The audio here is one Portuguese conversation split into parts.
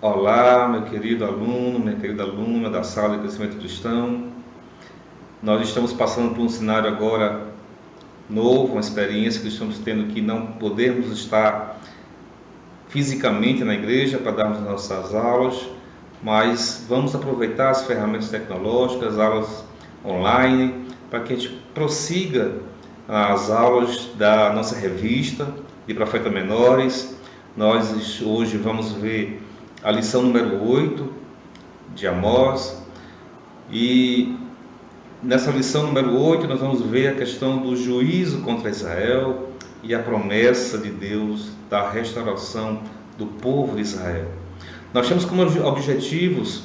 Olá, meu querido aluno, minha querida aluna da Sala de Crescimento Cristão. Nós estamos passando por um cenário agora novo, uma experiência que estamos tendo que não podemos estar fisicamente na igreja para darmos nossas aulas, mas vamos aproveitar as ferramentas tecnológicas, aulas online, para que a gente prossiga as aulas da nossa revista de Profetas Menores. Nós hoje vamos ver a lição número 8 de Amós, e nessa lição número 8 nós vamos ver a questão do juízo contra Israel e a promessa de Deus da restauração do povo de Israel. Nós temos como objetivos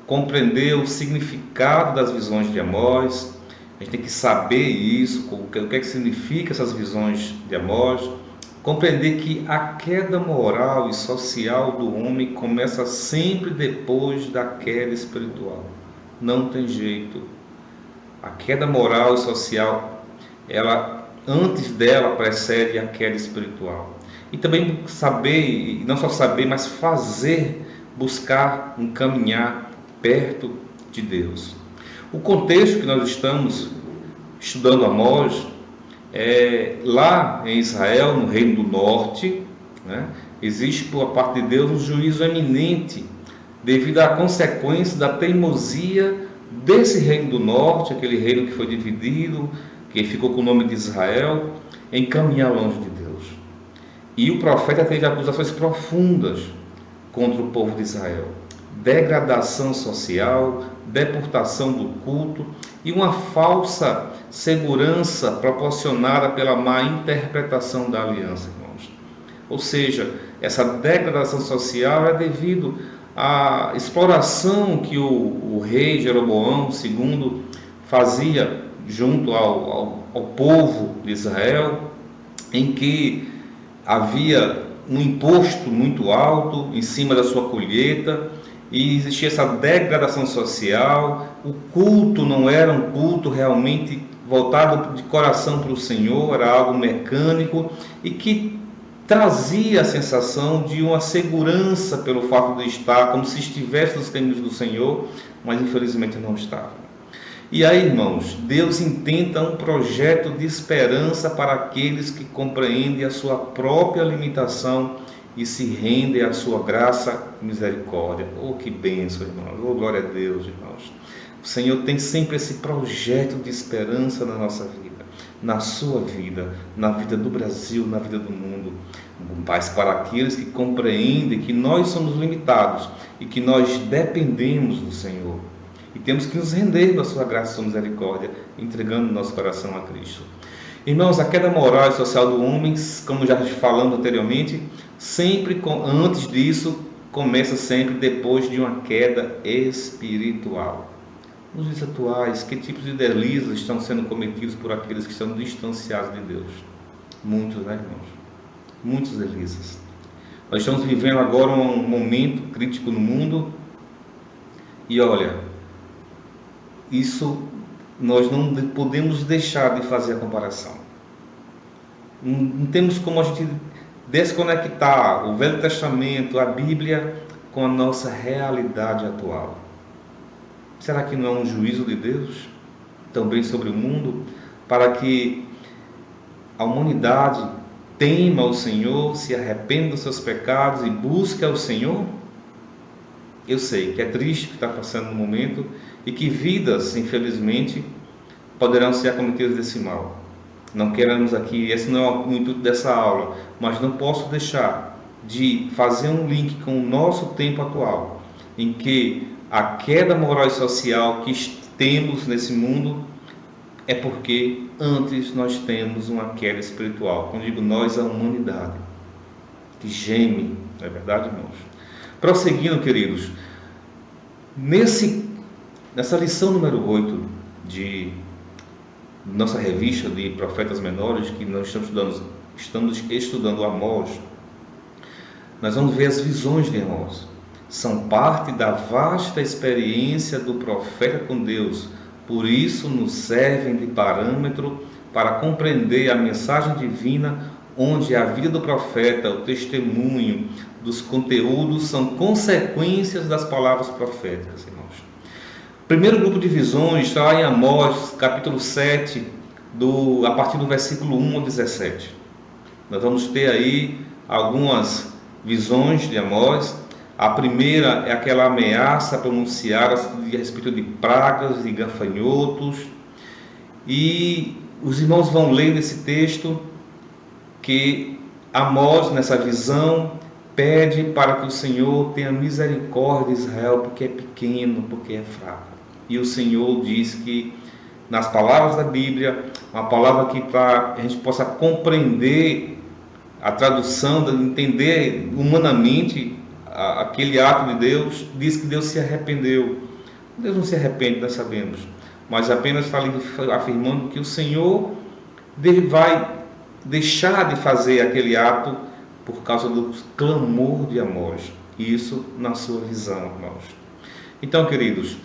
compreender o significado das visões de Amós. A gente tem que saber isso, o que é que significa essas visões de Amós. Compreender que a queda moral e social do homem começa sempre depois da queda espiritual. Não tem jeito. A queda moral e social, antes dela precede a queda espiritual. E também saber, e não só saber, mas fazer, buscar, caminhar perto de Deus. O contexto que nós estamos estudando Amós, lá em Israel, no Reino do Norte, existe por parte de Deus um juízo eminente devido à consequência da teimosia desse Reino do Norte, aquele reino que foi dividido, que ficou com o nome de Israel, em caminhar longe de Deus. E o profeta teve acusações profundas contra o povo de Israel: degradação social, deportação do culto e uma falsa segurança proporcionada pela má interpretação da aliança, irmãos. Ou seja, essa degradação social é devido à exploração que o rei Jeroboão II fazia junto ao povo de Israel, em que havia um imposto muito alto em cima da sua colheita, e existia essa degradação social. O culto não era um culto realmente voltado de coração para o Senhor, era algo mecânico e que trazia a sensação de uma segurança pelo fato de estar como se estivesse nos caminhos do Senhor, mas infelizmente não estava. E aí, irmãos, Deus intenta um projeto de esperança para aqueles que compreendem a sua própria limitação e se rendem à sua graça e misericórdia. Oh, que bênção, irmãos! Oh, glória a Deus, irmãos! O Senhor tem sempre esse projeto de esperança na nossa vida, na sua vida, na vida do Brasil, na vida do mundo. Mas para aqueles que compreendem que nós somos limitados e que nós dependemos do Senhor. E temos que nos render da sua graça e sua misericórdia, entregando nosso coração a Cristo. Irmãos, a queda moral e social do homem, como já falamos anteriormente, antes disso, começa sempre depois de uma queda espiritual. Nos dias atuais, que tipos de deslizes estão sendo cometidos por aqueles que estão distanciados de Deus? Muitos, irmãos? Muitos deslizes. Nós estamos vivendo agora um momento crítico no mundo e olha, isso nós não podemos deixar de fazer a comparação. Não temos como a gente desconectar o Velho Testamento, a Bíblia, com a nossa realidade atual. Será que não é um juízo de Deus também sobre o mundo, para que a humanidade tema o Senhor, se arrependa dos seus pecados e busque ao Senhor? Eu sei que é triste o que está passando no momento e que vidas, infelizmente, poderão ser acometidas desse mal. Não queremos aqui, esse não é o intuito dessa aula, mas não posso deixar de fazer um link com o nosso tempo atual, em que a queda moral e social que temos nesse mundo é porque antes nós temos uma queda espiritual. Quando digo nós, a humanidade, que geme, não é verdade, irmãos? Prosseguindo, queridos, nessa lição número 8 de nossa revista de Profetas Menores, que nós estamos estudando Amós, nós vamos ver as visões de Amós. São parte da vasta experiência do profeta com Deus, por isso nos servem de parâmetro para compreender a mensagem divina onde a vida do profeta, o testemunho dos conteúdos são consequências das palavras proféticas, irmãos. O primeiro grupo de visões está lá em Amós, capítulo 7, a partir do versículo 1 ao 17. Nós vamos ter aí algumas visões de Amós. A primeira é aquela ameaça pronunciada a respeito de pragas, de gafanhotos. E os irmãos vão ler nesse texto que Amós, nessa visão, pede para que o Senhor tenha misericórdia de Israel, porque é pequeno, porque é fraco. E o Senhor diz que, nas palavras da Bíblia, uma palavra que para a gente possa compreender a tradução, entender humanamente aquele ato de Deus, diz que Deus se arrependeu. Deus não se arrepende, nós sabemos, mas apenas está afirmando que o Senhor vai deixar de fazer aquele ato por causa do clamor de Amós. Isso na sua visão, irmãos. Então, queridos,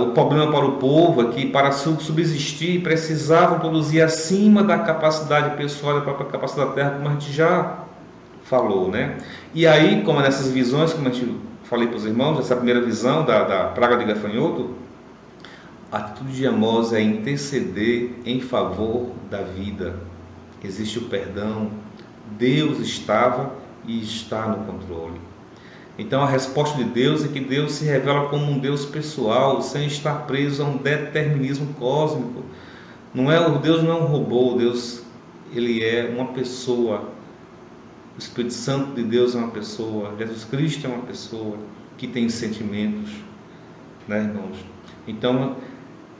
o problema para o povo é que, para subsistir, precisavam produzir acima da capacidade pessoal, da própria capacidade da terra, como a gente já falou, né? E aí, como nessas visões, como a gente falei para os irmãos, essa primeira visão da praga de gafanhoto, a atitude de Amós é interceder em favor da vida. Existe o perdão, Deus estava e está no controle. Então a resposta de Deus é que Deus se revela como um Deus pessoal, sem estar preso a um determinismo cósmico. Deus não é um robô, Deus, ele é uma pessoa. O Espírito Santo de Deus é uma pessoa, Jesus Cristo é uma pessoa que tem sentimentos, né, irmãos? Então,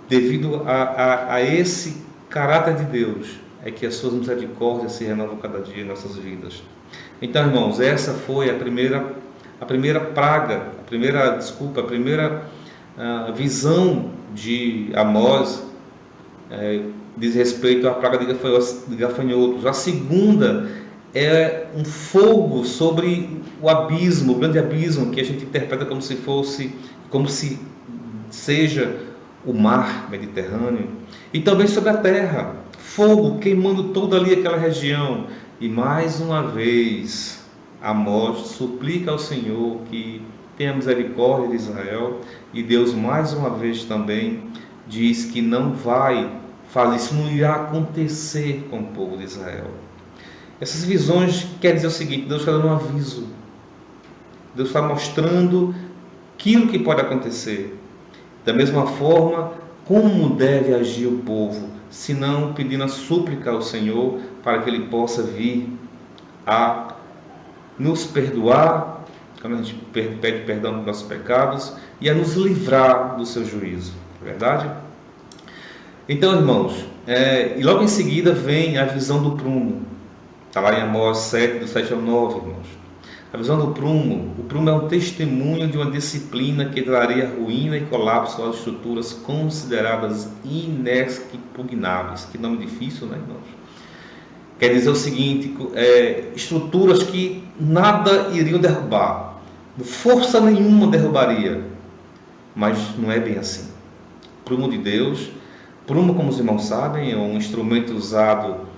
devido a esse caráter de Deus, é que as suas misericórdias se renovam cada dia em nossas vidas. Então, irmãos, essa foi a primeira praga, a primeira visão de Amós, diz respeito à praga de gafanhotos. A segunda é um fogo sobre o abismo, o grande abismo, que a gente interpreta como se seja o mar Mediterrâneo, e também sobre a terra, fogo queimando toda ali aquela região. E mais uma vez Amós suplica ao Senhor que tenha misericórdia de Israel, e Deus mais uma vez também diz que não vai fazer isso, não irá acontecer com o povo de Israel. Essas visões querem dizer o seguinte: Deus está dando um aviso, Deus está mostrando aquilo que pode acontecer. Da mesma forma, como deve agir o povo, se não pedindo a súplica ao Senhor para que Ele possa vir a nos perdoar, quando a gente pede perdão dos nossos pecados, e a nos livrar do seu juízo, não é verdade? Então, irmãos, e logo em seguida vem a visão do prumo. Está lá em Amós 7, do 7 ao 9, irmãos. A visão do prumo. O prumo é um testemunho de uma disciplina que traria ruína e colapso às estruturas consideradas inexpugnáveis. Que nome difícil, né, irmãos? Quer dizer o seguinte: estruturas que nada iriam derrubar, força nenhuma derrubaria. Mas não é bem assim. Prumo de Deus. Prumo, como os irmãos sabem, é um instrumento usado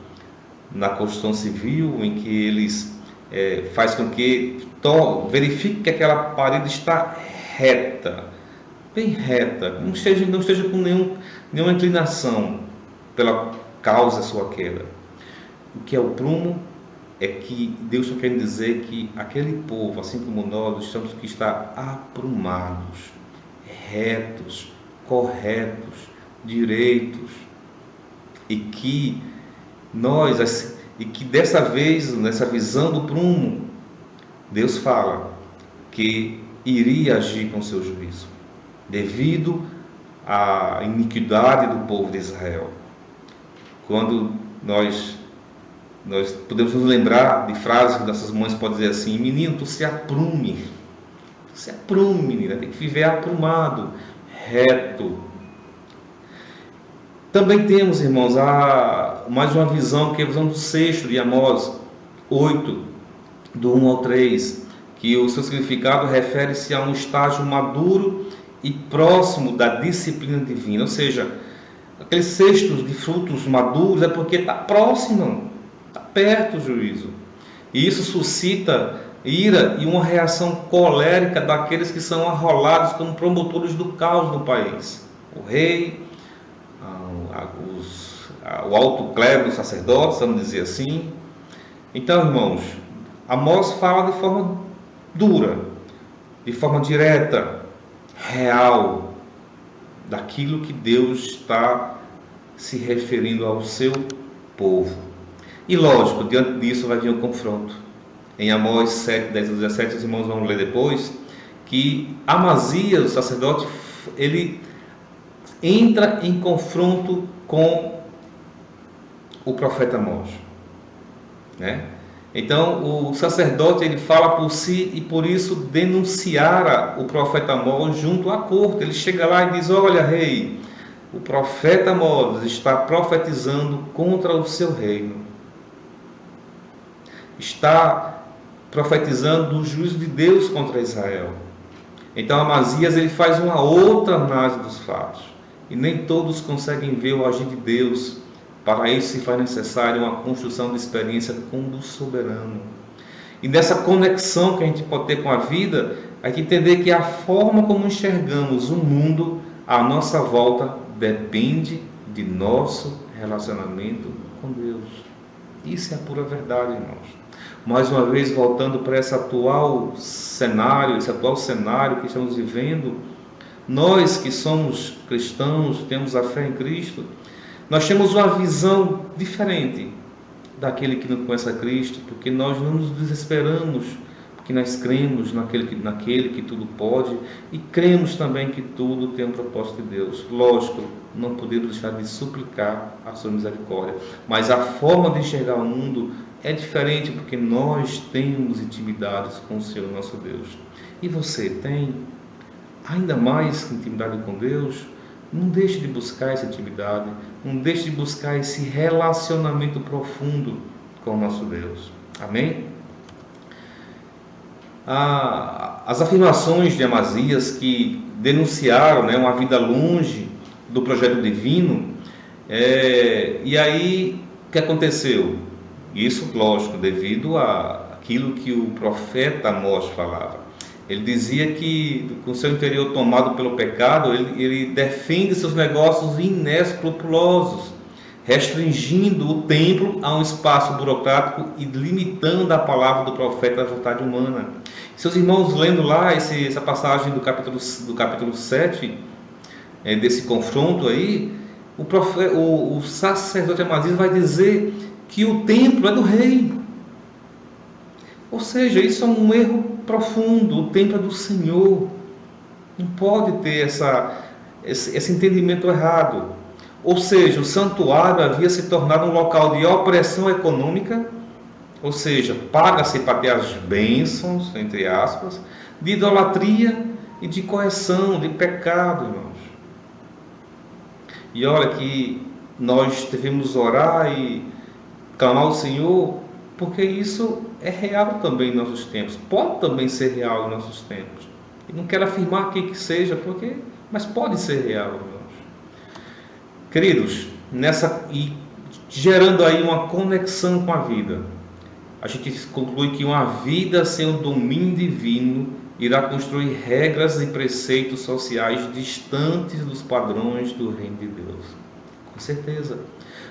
na construção civil, em que eles faz com que verifique que aquela parede está reta, bem reta, não esteja com nenhuma inclinação pela causa da sua queda. O que é o prumo é que Deus está querendo dizer que aquele povo, assim como nós, temos que estar aprumados, retos, corretos, direitos, e que dessa vez, nessa visão do prumo, Deus fala que iria agir com seu juízo, devido à iniquidade do povo de Israel. Quando nós podemos nos lembrar de frases que nossas mães podem dizer assim: menino, tu se aprume, menina, tem que viver aprumado, reto. Também temos, irmãos, mais uma visão, que é a visão do sexto de Amós 8, do 1 ao 3, que o seu significado refere-se a um estágio maduro e próximo da disciplina divina. Ou seja, aqueles cestos de frutos maduros é porque está próximo, está perto o juízo. E isso suscita ira e uma reação colérica daqueles que são arrolados como promotores do caos no país. O rei, o alto clero, os sacerdotes, vamos dizer assim. Então, irmãos, Amós fala de forma dura, de forma direta, real, daquilo que Deus está se referindo ao seu povo. E lógico, diante disso vai vir o confronto. Em Amós 7, 10 a 17, os irmãos vão ler depois, que Amazias, o sacerdote, ele entra em confronto com o profeta Amós, né? Então o sacerdote ele fala por si e por isso denunciara o profeta Amós junto à corte. Ele chega lá e diz: olha, rei, o profeta Amós está profetizando contra o seu reino, está profetizando o juízo de Deus contra Israel. Então Amazias ele faz uma outra análise dos fatos, e nem todos conseguem ver o agir de Deus. Para isso se faz necessário uma construção de experiência com o soberano. E nessa conexão que a gente pode ter com a vida, a gente entender que a forma como enxergamos o mundo à nossa volta depende de nosso relacionamento com Deus. Isso é a pura verdade, irmãos. Mais uma vez, voltando para esse atual cenário que estamos vivendo, nós que somos cristãos, temos a fé em Cristo, nós temos uma visão diferente daquele que não conhece a Cristo, porque nós não nos desesperamos, porque nós cremos naquele que tudo pode e cremos também que tudo tem um propósito de Deus. Lógico, não podemos deixar de suplicar a sua misericórdia, mas a forma de enxergar o mundo é diferente, porque nós temos intimidades com o Senhor nosso Deus. E você tem ainda mais intimidade com Deus? Não deixe de buscar essa intimidade, não deixe de buscar esse relacionamento profundo com o nosso Deus. Amém? As afirmações de Amazias que denunciaram, né, uma vida longe do projeto divino, e aí o que aconteceu? Isso, lógico, devido àquilo que o profeta Amós falava. Ele dizia que, com seu interior tomado pelo pecado, ele defende seus negócios inescrupulosos, restringindo o templo a um espaço burocrático e limitando a palavra do profeta à vontade humana. Seus irmãos, lendo lá essa passagem do capítulo 7, desse confronto aí, o sacerdote Amazias vai dizer que o templo é do rei. Ou seja, isso é um erro profundo. O templo é do Senhor. Não pode ter esse entendimento errado. Ou seja, o santuário havia se tornado um local de opressão econômica, ou seja, paga-se para ter as bênçãos, entre aspas, de idolatria e de correção, de pecado, irmãos. E olha que nós devemos orar e clamar ao Senhor, porque isso é real também em nossos tempos. Pode também ser real em nossos tempos. E não quero afirmar aqui que seja, mas pode ser real, irmãos. Queridos, e gerando aí uma conexão com a vida, a gente conclui que uma vida sem o domínio divino irá construir regras e preceitos sociais distantes dos padrões do reino de Deus. Com certeza.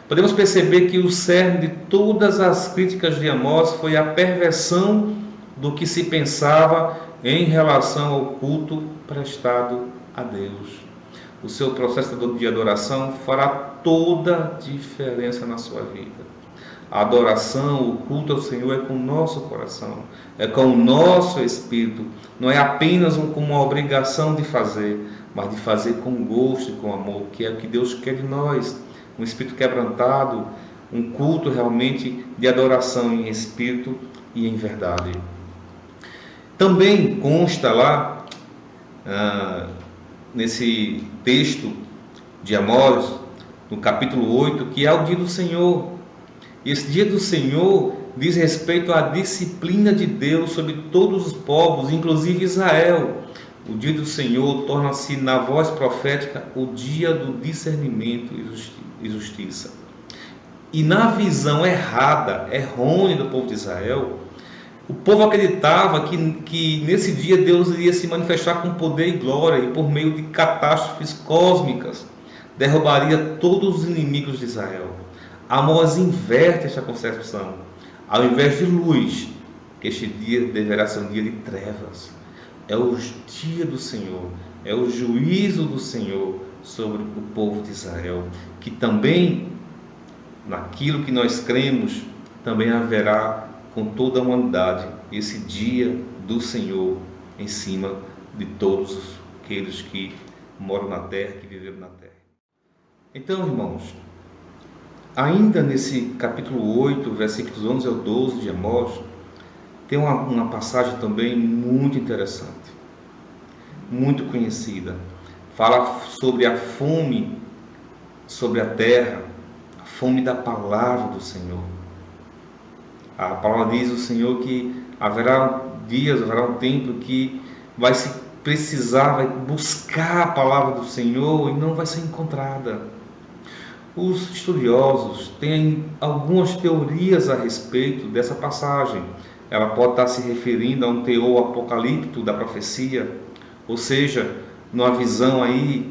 Podemos perceber que o cerne de todas as críticas de Amós foi a perversão do que se pensava em relação ao culto prestado a Deus. O seu processo de adoração fará toda a diferença na sua vida. A adoração, o culto ao Senhor é com o nosso coração, é com o nosso espírito. Não é apenas como uma obrigação de fazer, mas de fazer com gosto e com amor, que é o que Deus quer de nós. Um espírito quebrantado, um culto realmente de adoração em espírito e em verdade. Também consta lá, nesse texto de Amós, no capítulo 8, que é o dia do Senhor. E esse dia do Senhor diz respeito à disciplina de Deus sobre todos os povos, inclusive Israel. O dia do Senhor torna-se, na voz profética, o dia do discernimento e justiça. e na visão errada, errônea do povo de Israel, o povo acreditava que nesse dia Deus iria se manifestar com poder e glória, e por meio de catástrofes cósmicas derrubaria todos os inimigos de Israel. Amós inverte esta concepção. Ao invés de luz, este dia deverá ser um dia de trevas. É o dia do Senhor, é o juízo do Senhor sobre o povo de Israel, que também, naquilo que nós cremos, também haverá com toda a humanidade esse dia do Senhor em cima de todos aqueles que moram na terra, que viveram na terra. Então, irmãos, ainda nesse capítulo 8, versículos 11 ao 12 de Amós, tem uma passagem também muito interessante, muito conhecida. Fala sobre a fome sobre a terra, a fome da palavra do Senhor. A palavra diz o Senhor que haverá dias, haverá um tempo que vai se precisar, vai buscar a palavra do Senhor e não vai ser encontrada. Os estudiosos têm algumas teorias a respeito dessa passagem. Ela pode estar se referindo a um teor apocalíptico da profecia, ou seja, numa visão aí,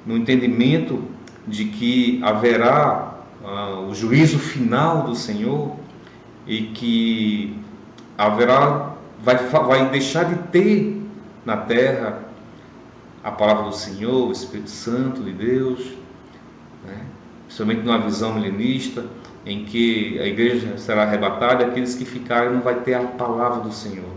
no entendimento de que haverá o juízo final do Senhor e que haverá, vai deixar de ter na terra a palavra do Senhor, o Espírito Santo de Deus, né? Principalmente numa visão milenista, em que a igreja será arrebatada, aqueles que ficarem não vai ter a palavra do Senhor.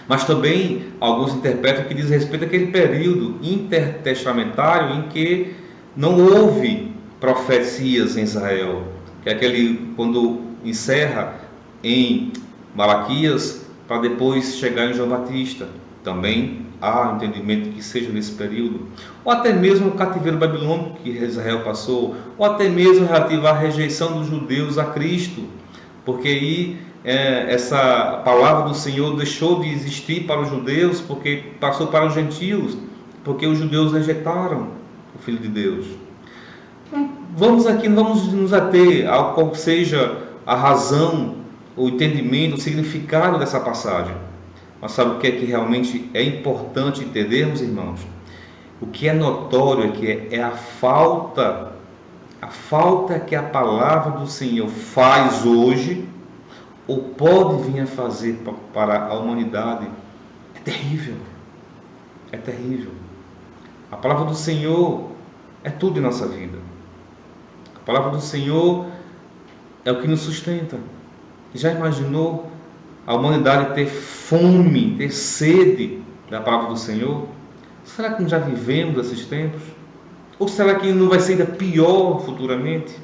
Mas também alguns interpretam que diz respeito àquele período intertestamentário em que não houve profecias em Israel, que é aquele quando encerra em Malaquias para depois chegar em João Batista. Também há entendimento que seja nesse período, ou até mesmo o cativeiro babilônico que Israel passou, ou até mesmo relativo à rejeição dos judeus a Cristo, porque aí essa palavra do Senhor deixou de existir para os judeus, porque passou para os gentios, porque os judeus rejeitaram o Filho de Deus. Vamos nos ater ao qual seja a razão, o entendimento, o significado dessa passagem. Mas sabe o que é que realmente é importante entendermos, irmãos? O que é notório é que é a falta que a palavra do Senhor faz hoje, ou pode vir a fazer para a humanidade, é terrível. É terrível. A palavra do Senhor é tudo em nossa vida. A palavra do Senhor é o que nos sustenta. Já imaginou a humanidade ter fome, ter sede da palavra do Senhor? Será que já vivemos esses tempos? Ou será que não vai ser ainda pior futuramente?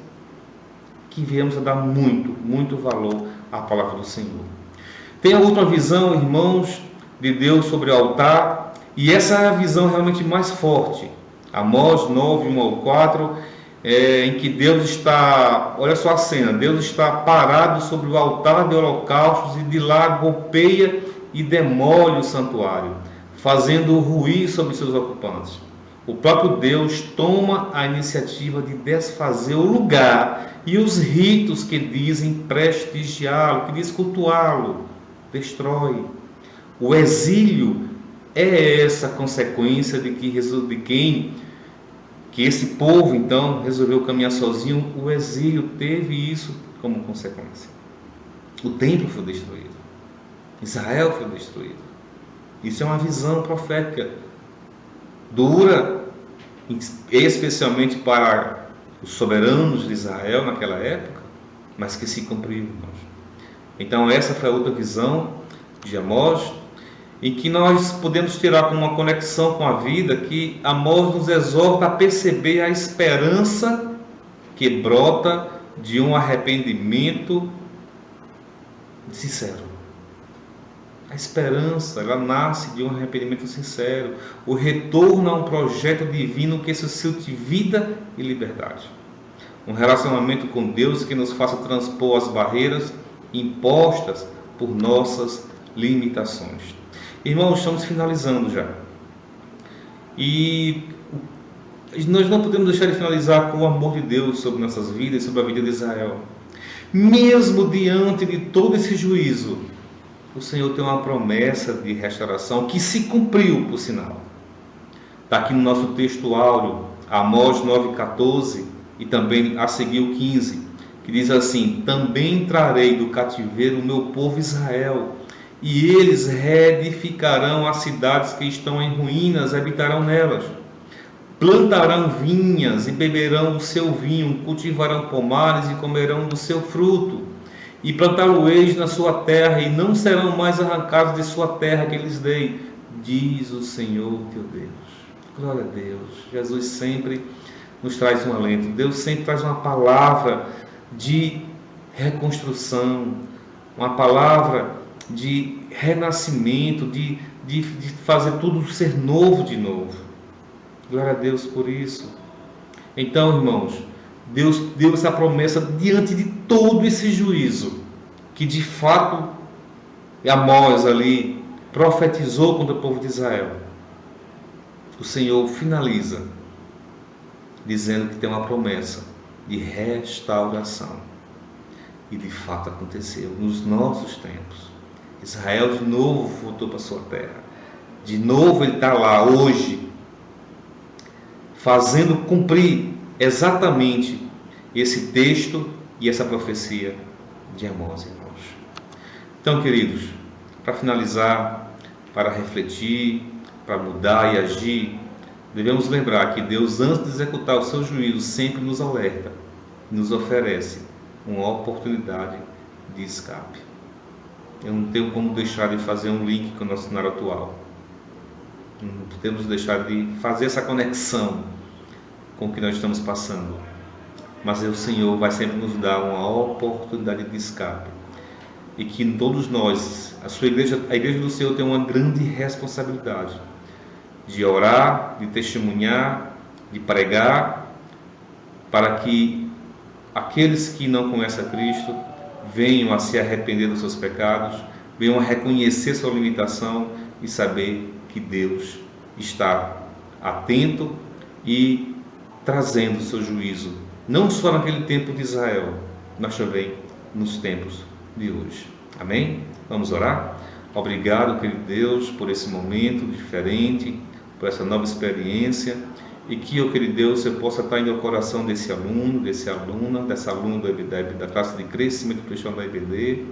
Que viemos a dar muito valor à palavra do Senhor. Tem a outra visão, irmãos, de Deus sobre o altar, e essa é a visão realmente mais forte. Amós 9, 1 ao 4, em que Deus está, olha só a cena, Deus está parado sobre o altar de holocaustos e de lá golpeia e demole o santuário, fazendo ruir sobre seus ocupantes. O próprio Deus toma a iniciativa de desfazer o lugar e os ritos que dizem prestigiá-lo, que diz cultuá-lo, destrói. O exílio é essa consequência de que esse povo então resolveu caminhar sozinho. O exílio teve isso como consequência. O templo foi destruído, Israel foi destruído. Isso é uma visão profética dura, especialmente para os soberanos de Israel naquela época, mas que se cumpriu, irmãos. Então essa foi a outra visão de Amós, e que nós podemos tirar como uma conexão com a vida, que Amós nos exorta a perceber a esperança que brota de um arrependimento sincero. A esperança, ela nasce de um arrependimento sincero, o retorno a um projeto divino que suscite vida e liberdade. Um relacionamento com Deus que nos faça transpor as barreiras impostas por nossas limitações. Irmãos, estamos finalizando já. E nós não podemos deixar de finalizar com o amor de Deus sobre nossas vidas, sobre a vida de Israel. Mesmo diante de todo esse juízo, o Senhor tem uma promessa de restauração que se cumpriu, por sinal. Está aqui no nosso texto áureo, Amós 9,14 e também a seguir o 15, que diz assim: também trarei do cativeiro o meu povo Israel, e eles reedificarão as cidades que estão em ruínas, habitarão nelas. Plantarão vinhas e beberão o seu vinho, cultivarão pomares e comerão do seu fruto. E plantá-lo-eis na sua terra, e não serão mais arrancados de sua terra que lhes dei, diz o Senhor teu Deus. Glória a Deus. Jesus sempre nos traz um alento. Deus sempre traz uma palavra de reconstrução, uma palavra de renascimento, de fazer tudo ser novo de novo. Glória a Deus por isso. Então, irmãos, Deus deu essa promessa diante de todo esse juízo, que de fato Amós ali profetizou contra o povo de Israel. O Senhor finaliza dizendo que tem uma promessa de restauração. E de fato aconteceu nos nossos tempos. Israel de novo voltou para a sua terra. De novo ele está lá hoje, fazendo cumprir exatamente esse texto e essa profecia de Amós, irmãos. Então, queridos, para finalizar, para refletir, para mudar e agir, devemos lembrar que Deus, antes de executar o seu juízo, sempre nos alerta, nos oferece uma oportunidade de escape. Eu não tenho como deixar de fazer um link com o nosso cenário atual. Não podemos deixar de fazer essa conexão com o que nós estamos passando. Mas o Senhor vai sempre nos dar uma oportunidade de escape. E que todos nós, a igreja do Senhor tem uma grande responsabilidade de orar, de testemunhar, de pregar, para que aqueles que não conhecem a Cristo venham a se arrepender dos seus pecados, venham a reconhecer sua limitação e saber que Deus está atento e trazendo o seu juízo, não só naquele tempo de Israel, mas também nos tempos de hoje. Amém? Vamos orar? Obrigado, querido Deus, por esse momento diferente, por essa nova experiência, e que, ó querido Deus, você possa estar no coração desse aluno, dessa aluna da classe de crescimento cristão da IBD,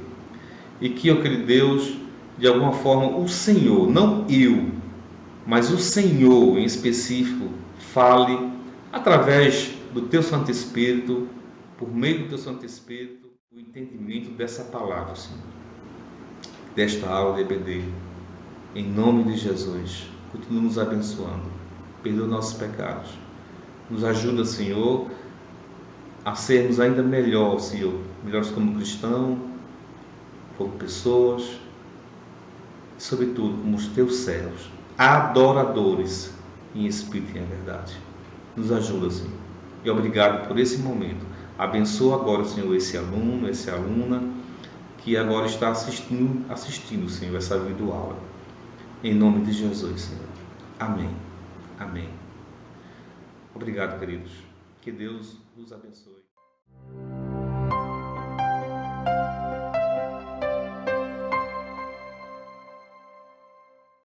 e que, ó querido Deus, de alguma forma, o Senhor, não eu, mas o Senhor em específico, fale através do Teu Santo Espírito, por meio do Teu Santo Espírito, o entendimento dessa palavra, Senhor, desta aula de EBD, em nome de Jesus. Continua nos abençoando, perdoa nossos pecados, nos ajuda, Senhor, a sermos ainda melhor, Senhor, melhores como cristão, como pessoas, e sobretudo como os Teus servos, adoradores em espírito e em verdade. Nos ajuda, Senhor, e obrigado por esse momento. Abençoa agora, Senhor, esse aluno, essa aluna que agora está assistindo, Senhor, essa videoaula. Em nome de Jesus, Senhor. Amém. Amém. Obrigado, queridos. Que Deus nos abençoe.